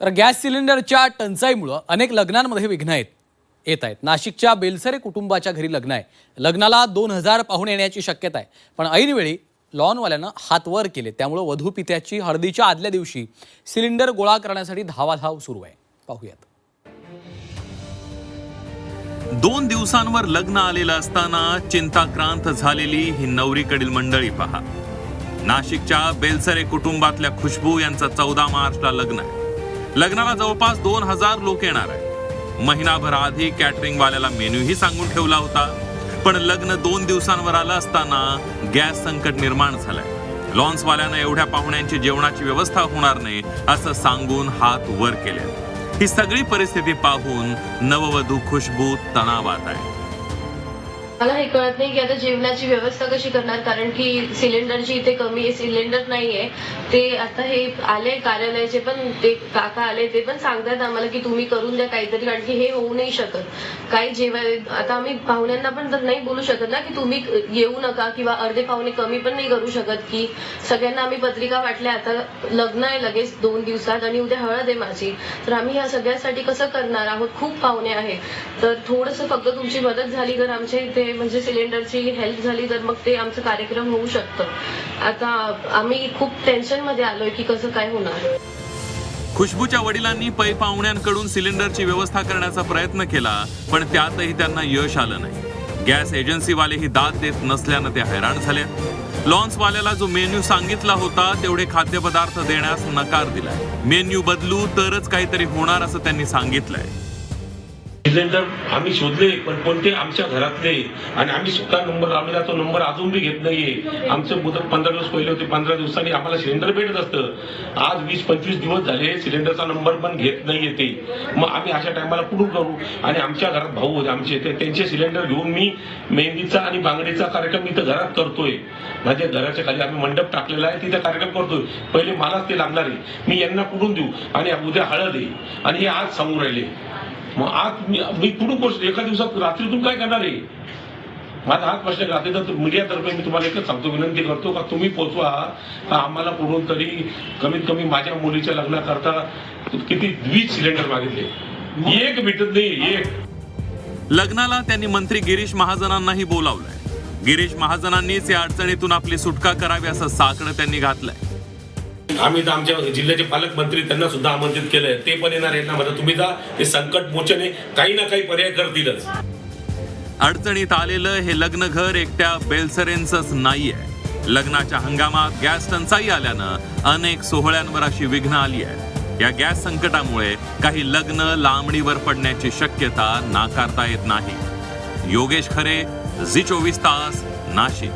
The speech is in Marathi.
तर गॅस सिलेंडरच्या टंचाईमुळे अनेक लग्नांमध्ये विघ्न येत आहेत। नाशिकच्या बेलसरे कुटुंबाच्या घरी लग्न आहे। लग्नाला 2000 पाहुणे येण्याची शक्यता आहे, पण ऐनवेळी लॉनवाल्यानं हात वर केले, त्यामुळे वधू पित्याची हळदीच्या आदल्या दिवशी सिलेंडर गोळा करण्यासाठी धावाधाव सुरू आहे। पाहूयात। 2 दिवसांवर लग्न आलेलं असताना चिंताक्रांत झालेली ही नवरीकडील मंडळी पहा। नाशिकच्या बेलसरे कुटुंबातल्या खुशबू यांचं 14 मार्चला लग्न आहे। लग्नाला जवळपास 2000 लोक येणार आहे। महिनाभर आधी कॅटरिंग वाल्याला मेन्यूही सांगून ठेवला होता, पण लग्न 2 दिवसांवर आलं असताना गॅस संकट निर्माण झालंय। लॉन्सवाल्यानं एवढ्या पाहुण्यांची जेवणाची व्यवस्था होणार नाही असं सांगून हात वर केले। ही सगळी परिस्थिती पाहून नववधू खुशबू तणावात आहे। मला हे कळत नाही की आता जेवणाची व्यवस्था कशी करणार, कारण की सिलेंडरची इथे कमी सिलेंडर नाहीये। ते आता हे आले कार्यालयाचे पण ते काका आले, ते पण सांगतात आम्हाला की तुम्ही करून द्या काहीतरी, कारण की हे होऊ नाही शकत। काही आता आम्ही पाहुण्यांना पण तर नाही बोलू शकत ना की तुम्ही येऊ नका, किंवा अर्धे पाहुणे कमी पण नाही करू शकत की सगळ्यांना आम्ही पत्रिका वाटल्या। आता लग्न आहे लगेच 2 दिवसात आणि उद्या हळद आहे माझी, तर आम्ही ह्या सगळ्यासाठी कसं करणार आहोत? खूप पाहुणे आहेत, तर थोडंसं फक्त तुमची मदत झाली तर आमच्या इथे म्हणजे सिलेंडरची हेल्प झाली तर मग ते आमचं कार्यक्रम होऊ शकतं। आता आम्ही खूप टेन्शन मध्ये आलोय की कसं काय होणार। खुशबूच्या वडिलांनी पै पाहुण्यांकडून सिलेंडरची व्यवस्था करण्याचा प्रयत्न केला, पण त्यातही त्यांना यश आलं नाही। गॅस एजन्सीवालेही दाद देत नसल्यानं ते हैराण झाले। लॉन्सवाल्याला जो मेन्यू सांगितला होता तेवढे खाद्यपदार्थ देण्यास नकार दिलाय। मेन्यू बदलू तरच काहीतरी होणार असं त्यांनी सांगितलंय। सिलेंडर आम्ही शोधले, पण कोणते आमच्या घरातले, आणि आम्ही स्वतः नंबर आम्हाला तो नंबर अजून बी घेत नाहीये। आमचे मुदत 15 दिवस पहिले होते, 15 दिवसांनी आम्हाला सिलेंडर भेटत असतं। आज 20-25 दिवस झाले सिलेंडरचा नंबर पण घेत नाहीये ते। मग आम्ही अशा टायमाला कुठून करू? आणि आमच्या घरात भाऊ होते आमचे, त्यांचे सिलेंडर घेऊन मी मेहंदीचा आणि बांगडीचा कार्यक्रम इथं घरात करतोय। माझ्या घराच्या खाली आम्ही मंडप टाकलेला आहे, तिथे कार्यक्रम करतोय। पहिले मलाच ते लागणार आहे, मी यांना कुठून देऊ? आणि उद्या हळद आहे आणि हे आज सांगून राहिले। मग आज मी कुठून करतो? एका दिवसात रात्रीतून काय करणार आहे? माझा हाच प्रश्न रात्री तर मीडियातर्फे मी तुम्हाला एकच सांगतो, विनंती करतो का तुम्ही पोहोचवा। आम्हाला कुठून तरी कमीत कमी माझ्या मुलीच्या लग्नाकरता किती 20 सिलेंडर मागितले, एक भेटत नाही एक। लग्नाला त्यांनी मंत्री गिरीश महाजनांनाही बोलावलंय। गिरीश महाजनांनीच या अडचणीतून आपली सुटका करावी असं साकडं त्यांनी घातलंय। आम्ही तर आमच्या जिल्ह्याचे पालकमंत्री त्यांना सुद्धा आमंत्रित केलंय, ते पण येणार आहेत ना। म्हणजे तुम्ही जा, हे संकट मोचने काही ना काही पर्याय करतीलच। अडचणीत आलेलं हे लग्न घर एकट्या बेलसरेंचंच नाहीये। लग्नाच्या हंगामात गॅस टंचाई आल्यानं अनेक सोहळ्यांवर अशी विघ्न आली आहे। या गॅस संकटामुळे काही लग्न लांबणीवर पडण्याची शक्यता नाकारता येत नाही। योगेश खरे, झी 24 तास, नाशिक।